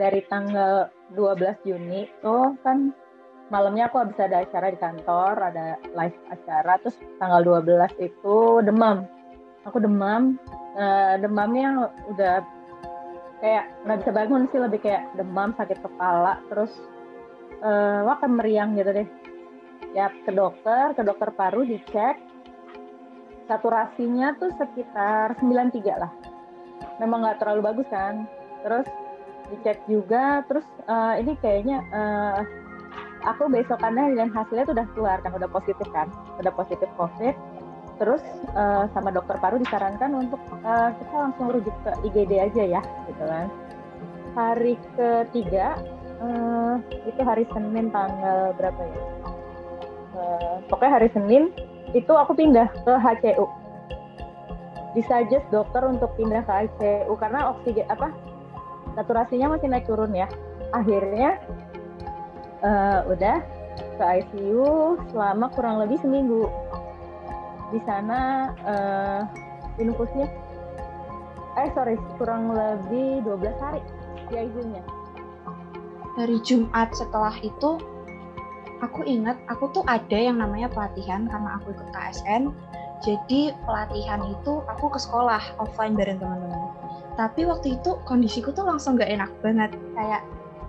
dari tanggal 12 Juni tuh kan malamnya aku habis ada acara di kantor, ada live acara, terus tanggal 12 itu demam. Aku demam, demamnya udah kayak nggak bisa bangun sih, lebih kayak demam, sakit kepala, terus wah meriang gitu deh. Ya ke dokter paru dicek, saturasinya tuh sekitar 93 lah. Memang nggak terlalu bagus kan. Terus dicek juga, terus ini kayaknya aku besokannya dan hasilnya tuh udah keluar kan, udah positif COVID. Terus sama dokter paru disarankan untuk kita langsung rujuk ke IGD aja ya, gitu kan. Hari ketiga itu hari Senin tanggal berapa ya? Pokoknya hari Senin itu aku pindah ke HCU. Disuggest dokter untuk pindah ke HCU karena oksigen saturasinya masih naik turun ya. Akhirnya udah ke ICU selama kurang lebih seminggu. Di sana infusnya kurang lebih 12 hari di ICU-nya. Dari Jumat setelah itu aku ingat aku tuh ada yang namanya pelatihan karena aku ikut KSN. Jadi pelatihan itu aku ke sekolah offline bareng teman-teman. Tapi waktu itu kondisiku tuh langsung gak enak banget, kayak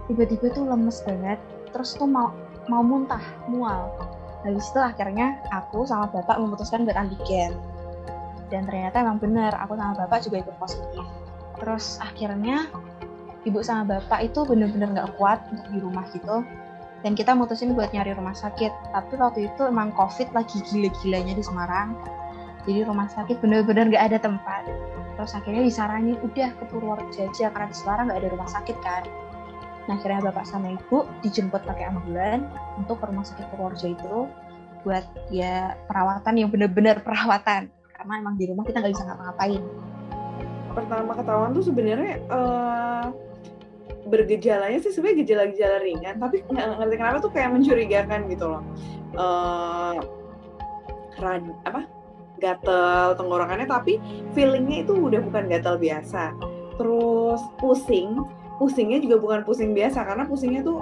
tiba-tiba tuh lemes banget, terus tuh mau muntah, mual. Habis itu akhirnya aku sama bapak memutuskan buat antigen. Dan ternyata emang benar, aku sama bapak juga ikut positif. Terus akhirnya ibu sama bapak itu benar-benar gak kuat untuk di rumah gitu. Dan kita mutusin buat nyari rumah sakit. Tapi waktu itu emang COVID lagi gila-gilanya di Semarang. Jadi rumah sakit benar-benar gak ada tempat. Terus akhirnya disaranin udah ke Purworejo aja karena di Semarang gak ada rumah sakit kan. Nah akhirnya bapak sama ibu dijemput pakai ambulan untuk ke rumah sakit Purworejo itu buat ya perawatan yang benar-benar perawatan. Karena emang di rumah kita gak bisa ngapa-ngapain. Pertama ketahuan tuh sebenarnya bergejalanya sih sebenarnya gejala-gejala ringan, tapi nggak ngerti kenapa tuh kayak mencurigakan gitu loh. Gatel tenggorokannya, tapi feelingnya itu udah bukan gatel biasa. Terus pusingnya juga bukan pusing biasa, karena pusingnya tuh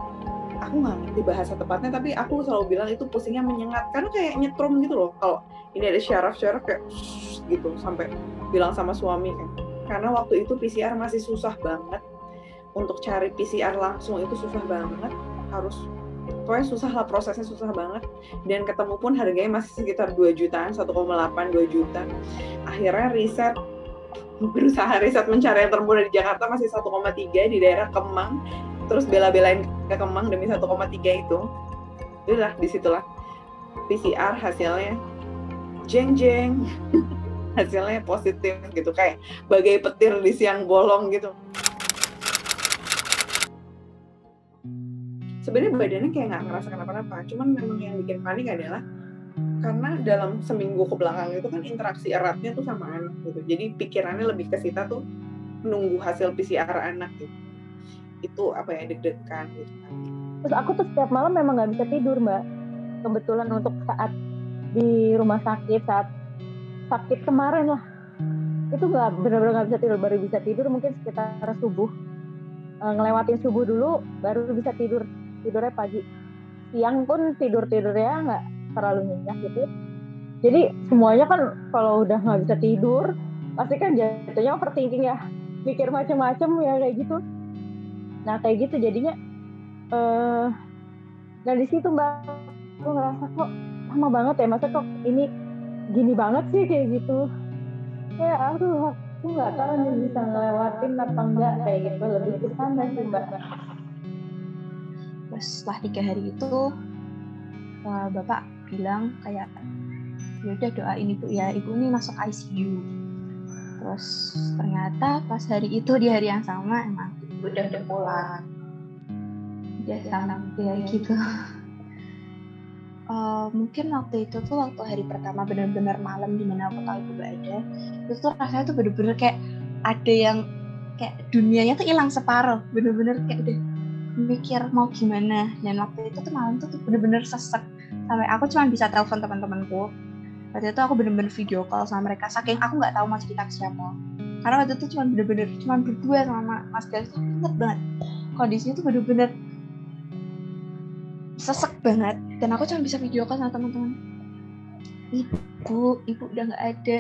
aku nggak ngerti bahasa tepatnya, tapi aku selalu bilang itu pusingnya menyengat karena kayak nyetrum gitu loh. Kalau ini ada syaraf-syaraf kayak gitu, sampai bilang sama suami kan, karena waktu itu PCR masih susah banget. Untuk cari PCR langsung itu susah banget, pokoknya susah lah, prosesnya susah banget, dan ketemu pun harganya masih sekitar 2 jutaan, 1,8, 2 juta. Akhirnya berusaha riset mencari yang termurah di Jakarta masih 1,3 di daerah Kemang, terus bela-belain ke Kemang demi 1,3 itu. Itulah, disitulah PCR hasilnya jeng-jeng hasilnya positif gitu, kayak bagai petir di siang bolong gitu. Sebenarnya badannya kayak nggak ngerasa kenapa-napa, cuman memang yang bikin panik adalah karena dalam seminggu ke belakang itu kan interaksi eratnya tuh sama anak gitu, jadi pikirannya lebih ke situ tuh menunggu hasil PCR anak gitu. Itu deg-degan gitu. Terus aku tuh setiap malam memang nggak bisa tidur, Mbak. Kebetulan untuk saat di rumah sakit, saat sakit kemarin lah, itu benar-benar nggak bisa tidur. Baru bisa tidur mungkin sekitar subuh, ngelewatin subuh dulu baru bisa tidurnya pagi. Siang pun tidurnya nggak terlalu nyenyak gitu. Jadi semuanya kan kalau udah nggak bisa tidur pasti kan jatuhnya overthinking ya, mikir macam-macam ya kayak gitu. Nah kayak gitu jadinya nah di situ Mbak aku ngerasa kok lama banget ya, masa kok ini gini banget sih kayak gitu. Kayak aduh aku nggak tahu nih bisa ngelewatin apa enggak kayak gitu, lebih ke sana sih Mbak. Terus setelah 3 hari itu bapak bilang kayak yaudah doain ibu ya, ibu ini masuk ICU. Terus ternyata pas hari itu di hari yang sama emang udah pulang, udah sampai gitu. Mungkin waktu itu tuh waktu hari pertama benar-benar malam dimana aku tahu ibu gak ada, itu tuh rasanya tuh benar-benar kayak ada yang kayak dunianya tuh hilang separuh, benar-benar kayak udah mikir mau gimana. Dan waktu itu tuh malam tuh benar-benar sesek sampai aku cuma bisa telepon teman-temanku. Waktu itu aku benar-benar video call sama mereka, saking aku nggak tahu mau cerita ke siapa, karena waktu itu cuma benar-benar berdua sama Mas Gas. Ingat banget kondisinya tuh bener-bener sesek banget, dan aku cuma bisa video call sama teman-teman. Ibu udah nggak ada,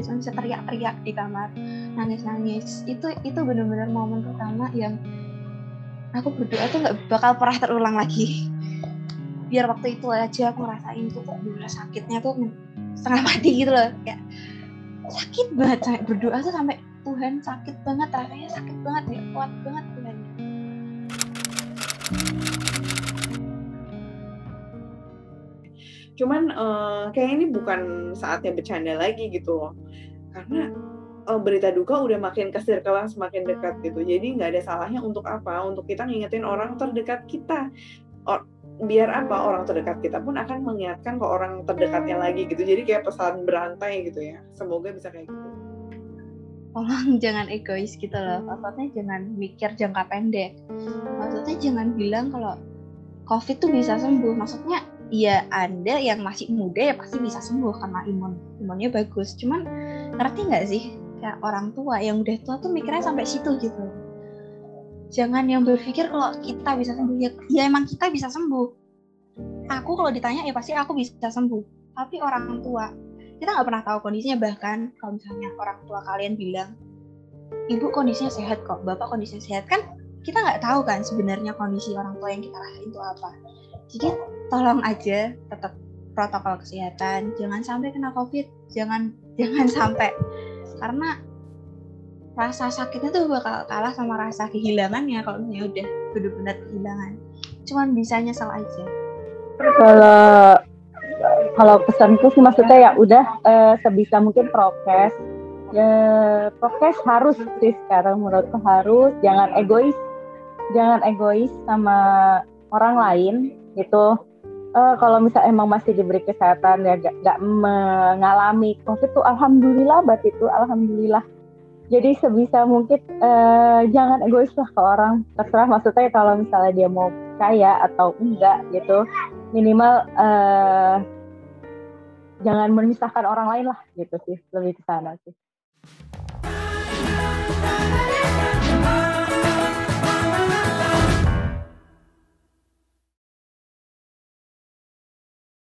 cuma bisa teriak-teriak di kamar, nangis. Itu bener-bener momen pertama yang aku berdoa tuh nggak bakal pernah terulang lagi. Biar waktu itu aja aku ngerasain tuh kok bener sakitnya tuh setengah mati gitu loh, kayak sakit banget, sampai berdoa tuh sampai Tuhan sakit banget, rasanya sakit banget, nggak kuat banget Tuhan. Cuman kayak ini bukan saatnya bercanda lagi gitu loh, karena berita duka udah makin ke circle semakin dekat gitu. Jadi nggak ada salahnya untuk kita ngingetin orang terdekat kita. Biar orang terdekat kita pun akan mengingatkan ke orang terdekatnya lagi gitu. Jadi kayak pesan berantai gitu ya. Semoga bisa kayak gitu. Tolong jangan egois gitu loh. Maksudnya jangan mikir jangka pendek. Maksudnya jangan bilang kalau COVID tuh bisa sembuh. Maksudnya ya Anda yang masih muda ya pasti bisa sembuh karena imunnya bagus. Cuman ngerti nggak sih, kayak orang tua yang udah tua tuh mikirnya sampai situ gitu. Jangan yang berpikir kalau kita bisa sembuh, ya emang kita bisa sembuh. Aku kalau ditanya ya pasti aku bisa sembuh. Tapi orang tua, kita nggak pernah tahu kondisinya. Bahkan kalau misalnya orang tua kalian bilang, ibu kondisinya sehat kok, bapak kondisinya sehat, kan kita nggak tahu kan sebenarnya kondisi orang tua yang kita rasain itu apa. Jadi tolong aja tetap protokol kesehatan, jangan sampai kena COVID, jangan sampai, karena rasa sakitnya tuh bakal kalah sama rasa kehilangannya kalau misalnya udah benar-benar kehilangan. Cuman bisa nyesel aja. Kalau pesanku sih maksudnya ya udah sebisa mungkin prokes. Ya, prokes harus sih sekarang menurutku harus. Jangan egois sama orang lain gitu. Kalau misalnya emang masih diberi kesehatan ya gak mengalami COVID tuh alhamdulillah banget itu, alhamdulillah. Jadi sebisa mungkin jangan egois lah ke orang. Terserah maksudnya kalau misalnya dia mau percaya atau enggak gitu. Minimal jangan menyusahkan orang lain lah gitu sih. Lebih ke sana sih.